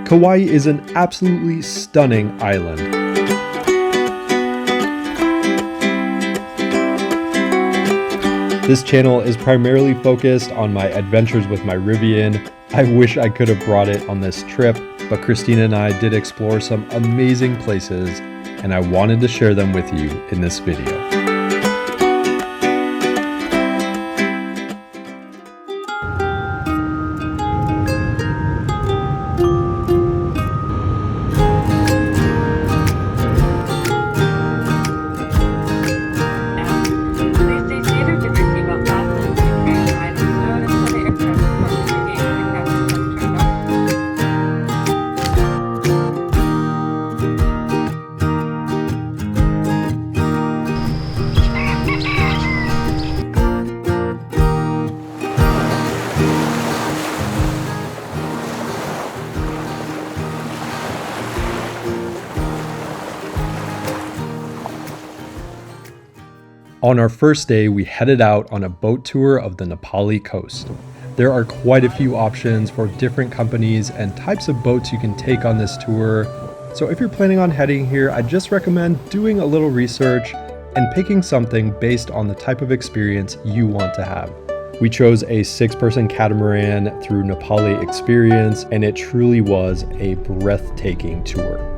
Kauai is an absolutely stunning island. This channel is primarily focused on my adventures with my Rivian. I wish I could have brought it on this trip, but Christina and I did explore some amazing places, and I wanted to share them with you in this video. On our first day, we headed out on a boat tour of the NaPali coast. There are quite a few options for different companies and types of boats you can take on this tour. So if you're planning on heading here, I just recommend doing a little research and picking something based on the type of experience you want to have. We chose a 6-person catamaran through NaPali Experience, and it truly was a breathtaking tour.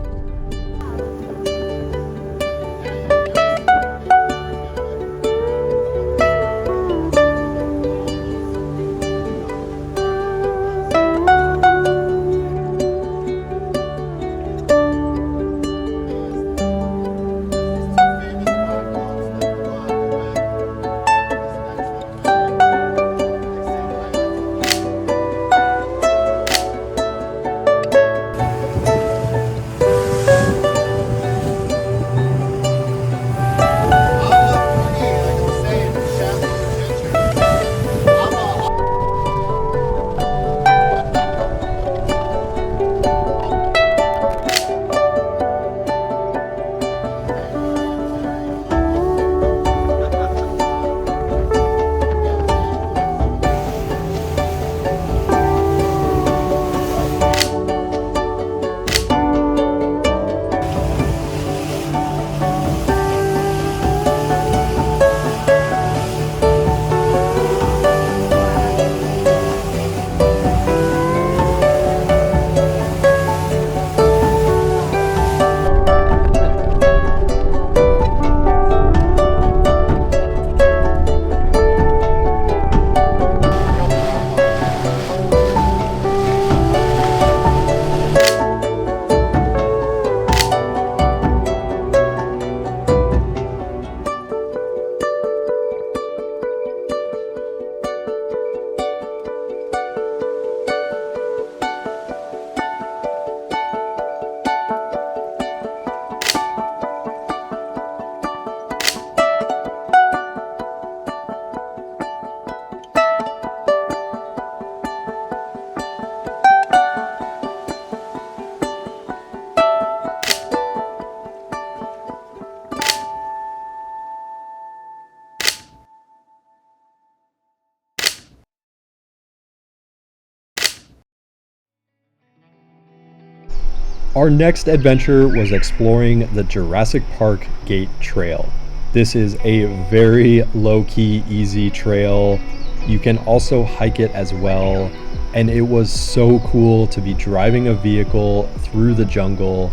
Our next adventure was exploring the Jurassic Park Gate Trail. This is a very low-key, easy trail. You can also hike it as well, and it was so cool to be driving a vehicle through the jungle.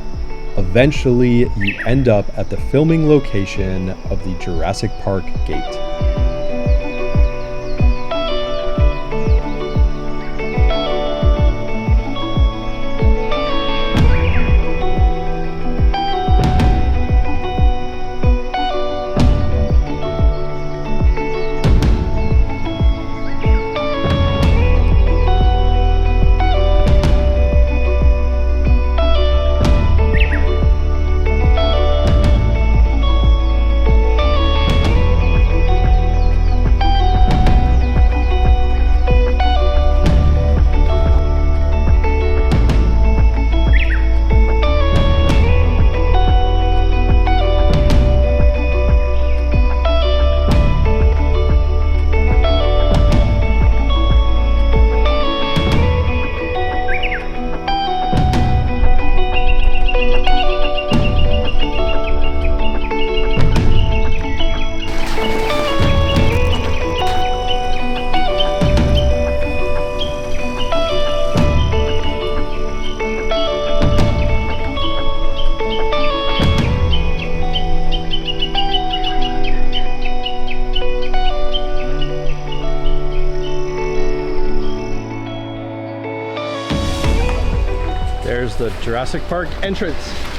Eventually, you end up at the filming location of the Jurassic Park Gate. there's the Jurassic Park entrance.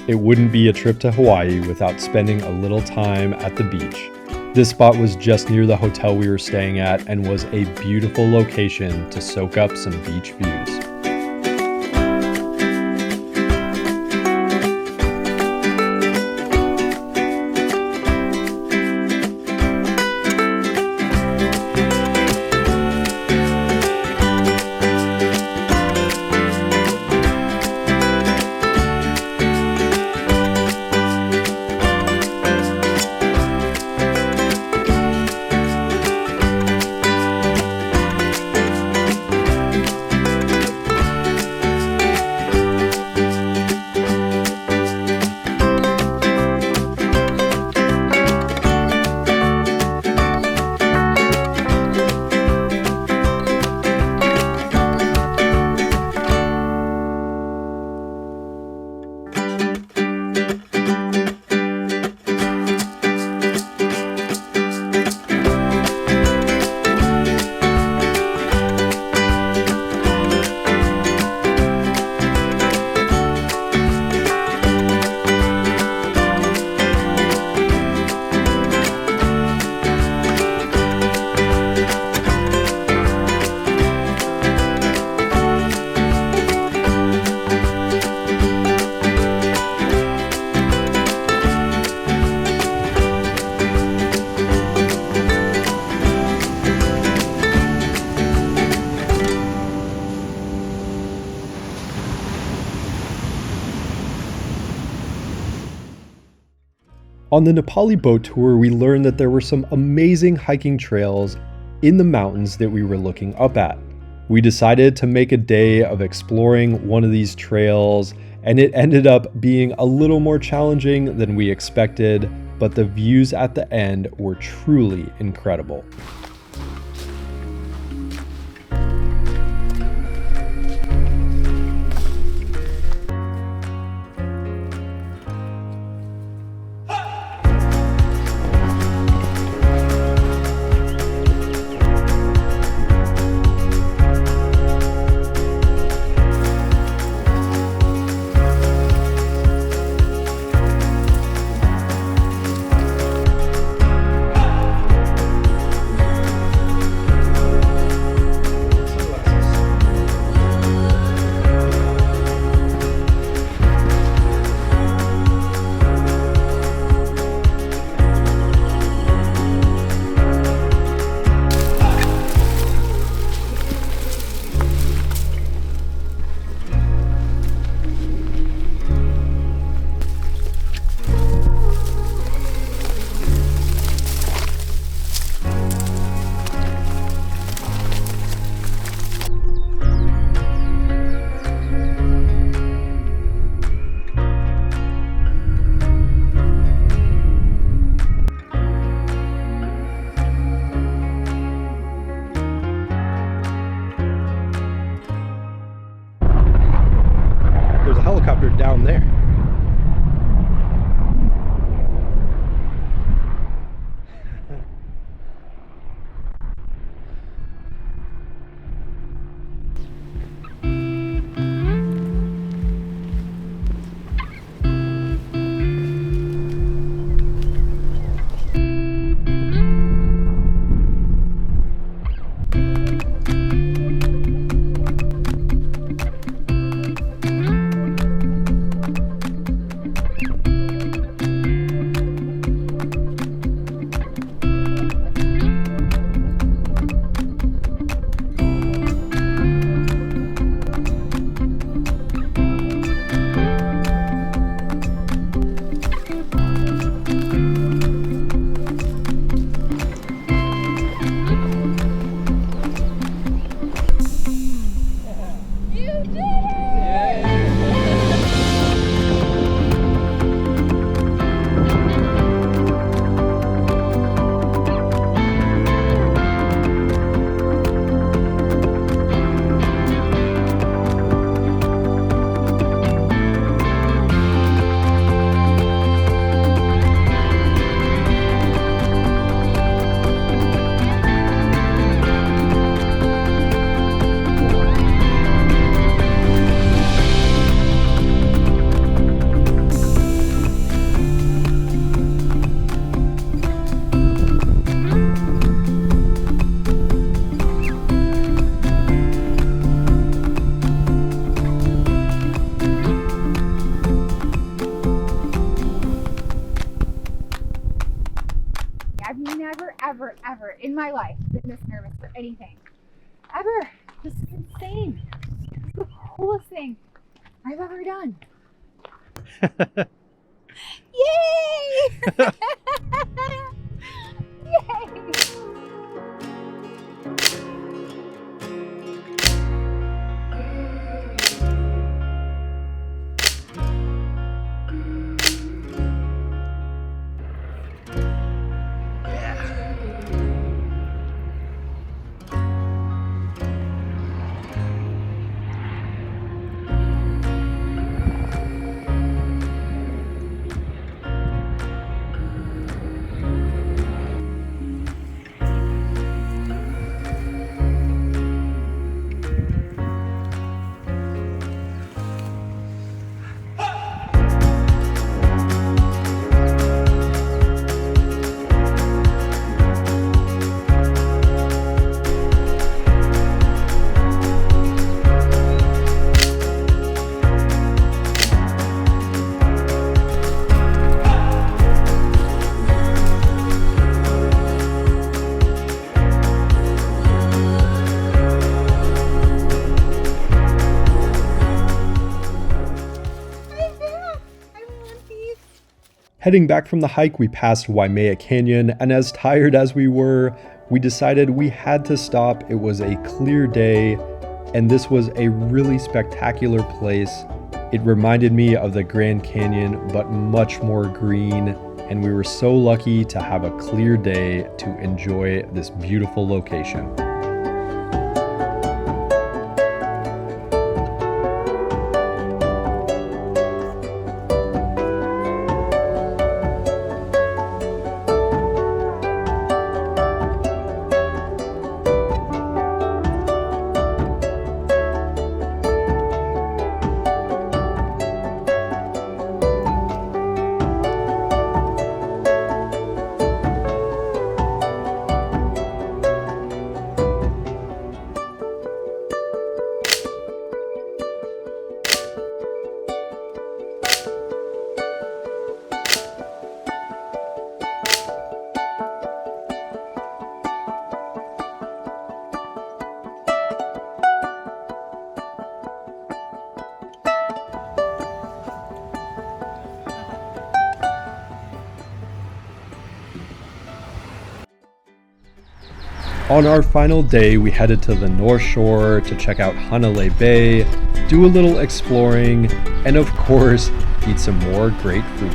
It wouldn't be a trip to Hawaii without spending a little time at the beach. This spot was just near the hotel we were staying at and was a beautiful location to soak up some beach views. On the NaPali boat tour, we learned that there were some amazing hiking trails in the mountains that we were looking up at. We decided to make a day of exploring one of these trails, and it ended up being a little more challenging than we expected, but the views at the end were truly incredible. there. I've never, ever, ever in my life been this nervous for anything. Ever. This is insane. This is the coolest thing I've ever done. Yay! Yay! Heading back from the hike, we passed Waimea Canyon, and as tired as we were, we decided we had to stop. It was a clear day, and this was a really spectacular place. It reminded me of the Grand Canyon, but much more green, and we were so lucky to have a clear day to enjoy this beautiful location. On our final day, we headed to the North Shore to check out Hanalei Bay, do a little exploring, and of course, eat some more great food.